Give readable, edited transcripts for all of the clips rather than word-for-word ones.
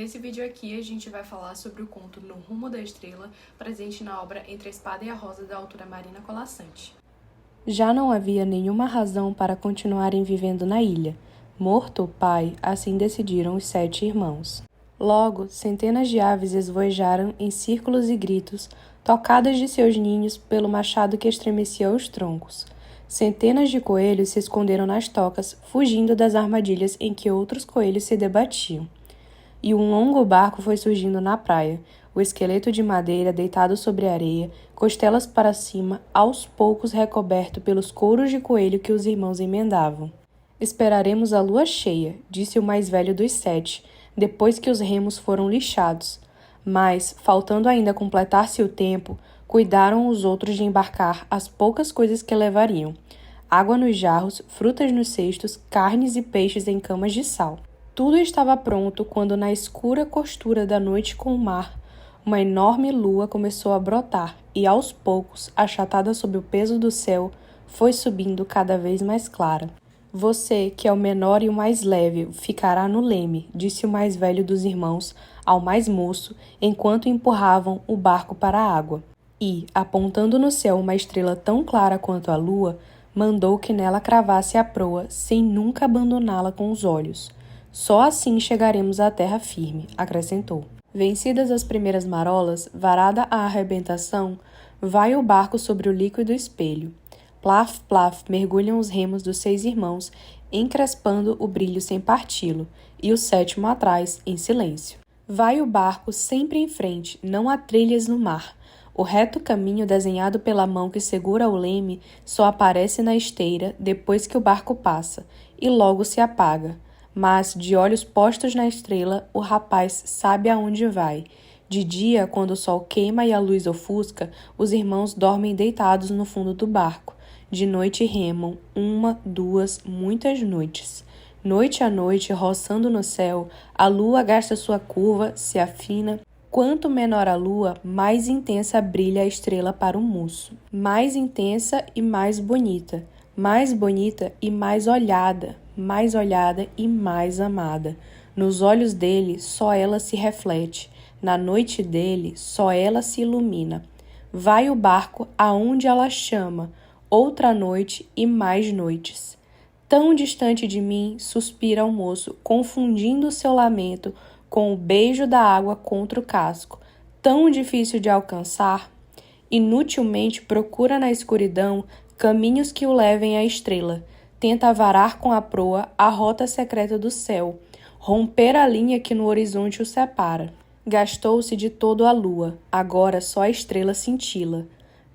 Nesse vídeo aqui a gente vai falar sobre o conto No Rumo da Estrela, presente na obra Entre a Espada e a Rosa, da autora Marina Colasanti. Já não havia nenhuma razão para continuarem vivendo na ilha. Morto o pai, assim decidiram os 7 irmãos. Logo, centenas de aves esvoejaram em círculos e gritos, tocadas de seus ninhos pelo machado que estremecia os troncos. Centenas de coelhos se esconderam nas tocas, fugindo das armadilhas em que outros coelhos se debatiam. E um longo barco foi surgindo na praia, o esqueleto de madeira deitado sobre a areia, costelas para cima, aos poucos recoberto pelos couros de coelho que os irmãos emendavam. Esperaremos a lua cheia, disse o mais velho dos 7, depois que os remos foram lixados. Mas, faltando ainda completar-se o tempo, cuidaram os outros de embarcar as poucas coisas que levariam: água nos jarros, frutas nos cestos, carnes e peixes em camas de sal. Tudo estava pronto quando, na escura costura da noite com o mar, uma enorme lua começou a brotar e, aos poucos, achatada sob o peso do céu, foi subindo cada vez mais clara. Você, que é o menor e o mais leve, ficará no leme, disse o mais velho dos irmãos ao mais moço, enquanto empurravam o barco para a água. E, apontando no céu uma estrela tão clara quanto a lua, mandou que nela cravasse a proa, sem nunca abandoná-la com os olhos. Só assim chegaremos à terra firme, acrescentou. Vencidas as primeiras marolas, varada a arrebentação, vai o barco sobre o líquido espelho. Plaf, plaf, mergulham os remos dos 6 irmãos, encrespando o brilho sem parti-lo, e o 7º atrás, em silêncio. Vai o barco sempre em frente, não há trilhas no mar. O reto caminho desenhado pela mão que segura o leme só aparece na esteira depois que o barco passa, e logo se apaga. Mas, de olhos postos na estrela, o rapaz sabe aonde vai. De dia, quando o sol queima e a luz ofusca, os irmãos dormem deitados no fundo do barco. De noite remam, 1, 2, muitas noites. Noite a noite, roçando no céu, a lua gasta sua curva, se afina. Quanto menor a lua, mais intensa brilha a estrela para o moço. Mais intensa e mais bonita e mais olhada e mais amada. Nos olhos dele, só ela se reflete. Na noite dele, só ela se ilumina. Vai o barco aonde ela chama, outra noite e mais noites. Tão distante de mim, suspira o moço, confundindo seu lamento com o beijo da água contra o casco. Tão difícil de alcançar. Inutilmente procura na escuridão caminhos que o levem à estrela. Tenta varar com a proa a rota secreta do céu, romper a linha que no horizonte o separa. Gastou-se de todo a lua, agora só a estrela cintila.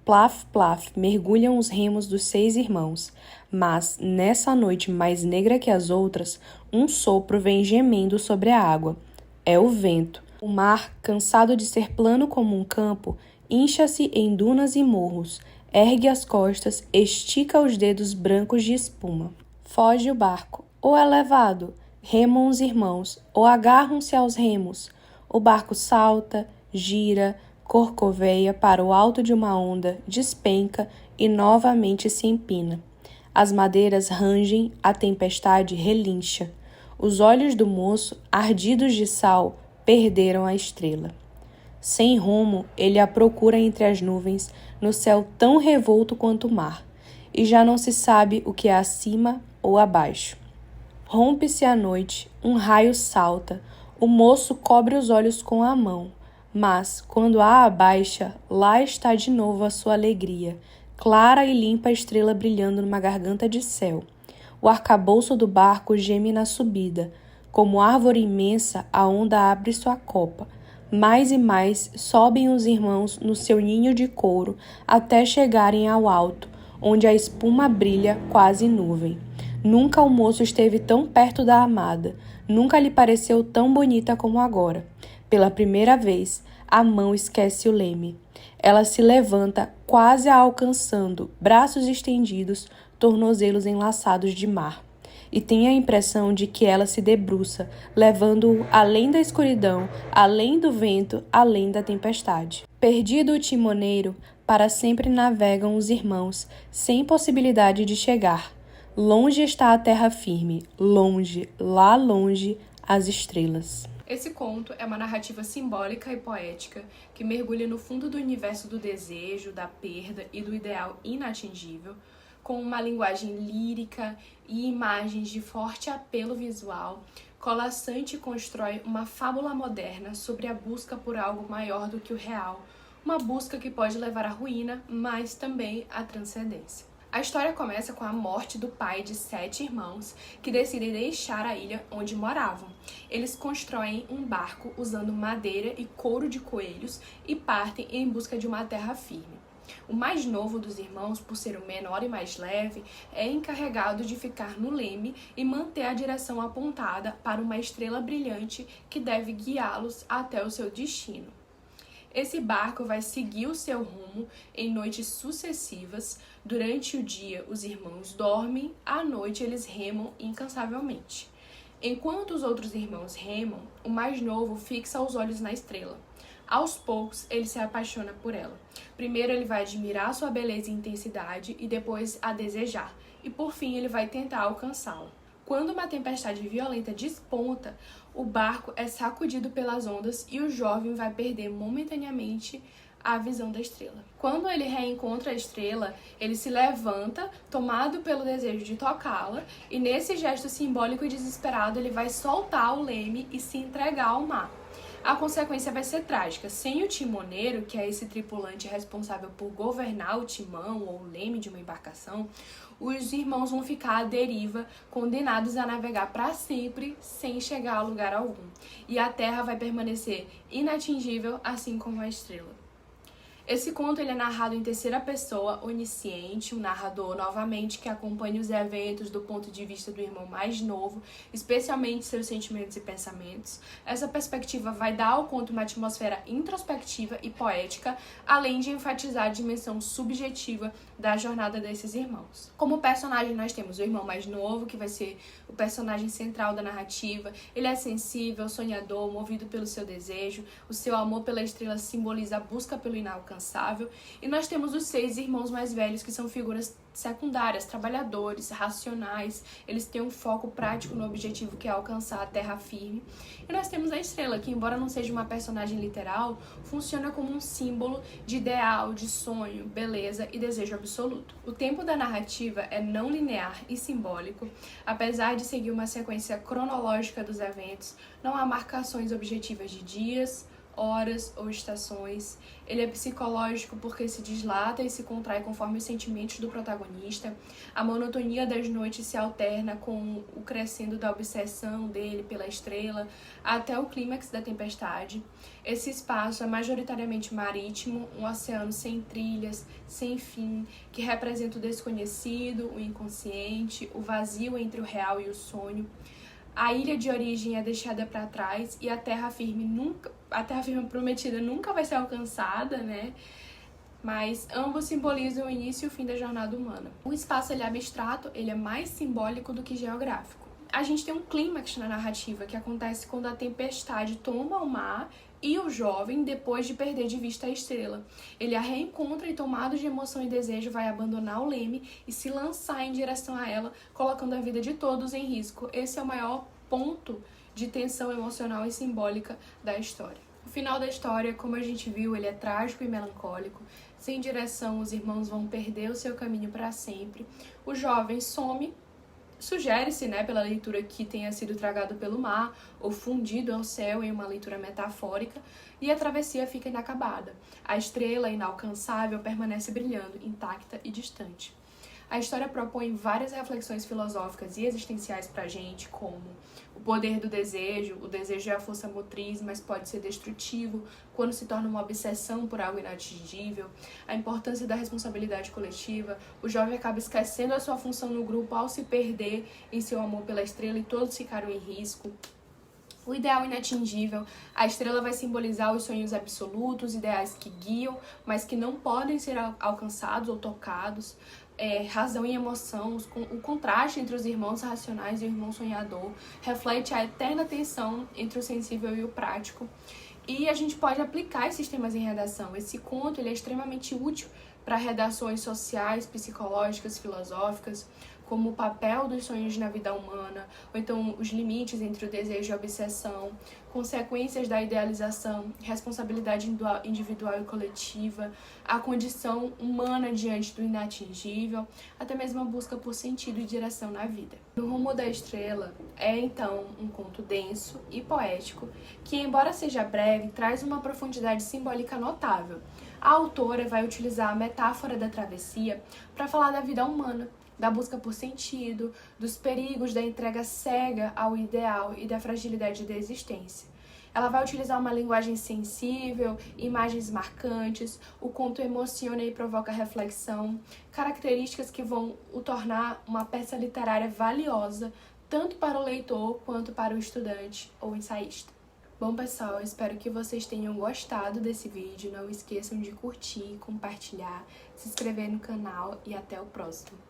Plaf, plaf, mergulham os remos dos 6 irmãos, mas, nessa noite mais negra que as outras, um sopro vem gemendo sobre a água. É o vento. O mar, cansado de ser plano como um campo, incha-se em dunas e morros, ergue as costas, estica os dedos brancos de espuma. Foge o barco, ou é levado, remam os irmãos, ou agarram-se aos remos. O barco salta, gira, corcoveia para o alto de uma onda, despenca e novamente se empina. As madeiras rangem, a tempestade relincha. Os olhos do moço, ardidos de sal, perderam a estrela. Sem rumo, ele a procura entre as nuvens, no céu tão revolto quanto o mar, e já não se sabe o que é acima ou abaixo. Rompe-se a noite, um raio salta, o moço cobre os olhos com a mão, mas, quando a abaixa, lá está de novo a sua alegria, clara e limpa a estrela brilhando numa garganta de céu. O arcabouço do barco geme na subida, como árvore imensa, a onda abre sua copa. Mais e mais sobem os irmãos no seu ninho de couro até chegarem ao alto, onde a espuma brilha quase nuvem. Nunca o moço esteve tão perto da amada, nunca lhe pareceu tão bonita como agora. Pela primeira vez, a mão esquece o leme. Ela se levanta, quase a alcançando, braços estendidos, tornozelos enlaçados de mar. E tem a impressão de que ela se debruça, levando-o além da escuridão, além do vento, além da tempestade. Perdido o timoneiro, para sempre navegam os irmãos, sem possibilidade de chegar. Longe está a terra firme, longe, lá longe, as estrelas. Esse conto é uma narrativa simbólica e poética que mergulha no fundo do universo do desejo, da perda e do ideal inatingível, com uma linguagem lírica e imagens de forte apelo visual. Colaçante constrói uma fábula moderna sobre a busca por algo maior do que o real, uma busca que pode levar à ruína, mas também à transcendência. A história começa com a morte do pai de 7 irmãos que decidem deixar a ilha onde moravam. Eles constroem um barco usando madeira e couro de coelhos e partem em busca de uma terra firme. O mais novo dos irmãos, por ser o menor e mais leve, é encarregado de ficar no leme e manter a direção apontada para uma estrela brilhante que deve guiá-los até o seu destino. Esse barco vai seguir o seu rumo em noites sucessivas. Durante o dia, os irmãos dormem, à noite eles remam incansavelmente. Enquanto os outros irmãos remam, o mais novo fixa os olhos na estrela. Aos poucos, ele se apaixona por ela. Primeiro ele vai admirar sua beleza e intensidade e depois a desejar. E por fim ele vai tentar alcançá-la. Quando uma tempestade violenta desponta, o barco é sacudido pelas ondas e o jovem vai perder momentaneamente a visão da estrela. Quando ele reencontra a estrela, ele se levanta, tomado pelo desejo de tocá-la, e nesse gesto simbólico e desesperado ele vai soltar o leme e se entregar ao mar. A consequência vai ser trágica. Sem o timoneiro, que é esse tripulante responsável por governar o timão ou o leme de uma embarcação, os irmãos vão ficar à deriva, condenados a navegar para sempre, sem chegar a lugar algum. E a terra vai permanecer inatingível, assim como a estrela. Esse conto ele é narrado em terceira pessoa, onisciente, um narrador, novamente, que acompanha os eventos do ponto de vista do irmão mais novo, especialmente seus sentimentos e pensamentos. Essa perspectiva vai dar ao conto uma atmosfera introspectiva e poética, além de enfatizar a dimensão subjetiva da jornada desses irmãos. Como personagem, nós temos o irmão mais novo, que vai ser o personagem central da narrativa. Ele é sensível, sonhador, movido pelo seu desejo. O seu amor pela estrela simboliza a busca pelo inalcançável. E nós temos os 6 irmãos mais velhos, que são figuras secundárias, trabalhadores, racionais. Eles têm um foco prático no objetivo, que é alcançar a terra firme. E nós temos a estrela, que embora não seja uma personagem literal, funciona como um símbolo de ideal, de sonho, beleza e desejo absoluto. O tempo da narrativa é não linear e simbólico. Apesar de seguir uma sequência cronológica dos eventos, não há marcações objetivas de dias, horas ou estações. Ele é psicológico porque se dislata e se contrai conforme os sentimentos do protagonista. A monotonia das noites se alterna com o crescendo da obsessão dele pela estrela até o clímax da tempestade. Esse espaço é majoritariamente marítimo, um oceano sem trilhas, sem fim, que representa o desconhecido, o inconsciente, o vazio entre o real e o sonho. A ilha de origem é deixada para trás e a terra firme prometida nunca vai ser alcançada, né? Mas ambos simbolizam o início e o fim da jornada humana. O espaço ele é abstrato, ele é mais simbólico do que geográfico. A gente tem um clímax na narrativa que acontece quando a tempestade toma o mar e o jovem, depois de perder de vista a estrela. Ele a reencontra e, tomado de emoção e desejo, vai abandonar o leme e se lançar em direção a ela, colocando a vida de todos em risco. Esse é o maior ponto de tensão emocional e simbólica da história. O final da história, como a gente viu, ele é trágico e melancólico. Sem direção, os irmãos vão perder o seu caminho para sempre. O jovem some. Sugere-se, pela leitura, que tenha sido tragado pelo mar ou fundido ao céu em uma leitura metafórica, e a travessia fica inacabada. A estrela inalcançável permanece brilhando, intacta e distante. A história propõe várias reflexões filosóficas e existenciais pra gente, como o poder do desejo. O desejo é a força motriz, mas pode ser destrutivo quando se torna uma obsessão por algo inatingível. A importância da responsabilidade coletiva. O jovem acaba esquecendo a sua função no grupo ao se perder em seu amor pela estrela e todos ficaram em risco. O ideal inatingível. A estrela vai simbolizar os sonhos absolutos, ideais que guiam, mas que não podem ser alcançados ou tocados. Razão e emoção, o contraste entre os irmãos racionais e o irmão sonhador, reflete a eterna tensão entre o sensível e o prático. E a gente pode aplicar esses temas em redação. Esse conto ele é extremamente útil para redações sociais, psicológicas, filosóficas. como o papel dos sonhos na vida humana, ou então os limites entre o desejo e a obsessão, consequências da idealização, responsabilidade individual e coletiva, a condição humana diante do inatingível, até mesmo a busca por sentido e direção na vida. No Rumo da Estrela é, então, um conto denso e poético que, embora seja breve, traz uma profundidade simbólica notável. A autora vai utilizar a metáfora da travessia para falar da vida humana, da busca por sentido, dos perigos da entrega cega ao ideal e da fragilidade da existência. Ela vai utilizar uma linguagem sensível, imagens marcantes, o conto emociona e provoca reflexão, características que vão o tornar uma peça literária valiosa, tanto para o leitor quanto para o estudante ou ensaísta. Bom, pessoal, espero que vocês tenham gostado desse vídeo. Não esqueçam de curtir, compartilhar, se inscrever no canal e até o próximo.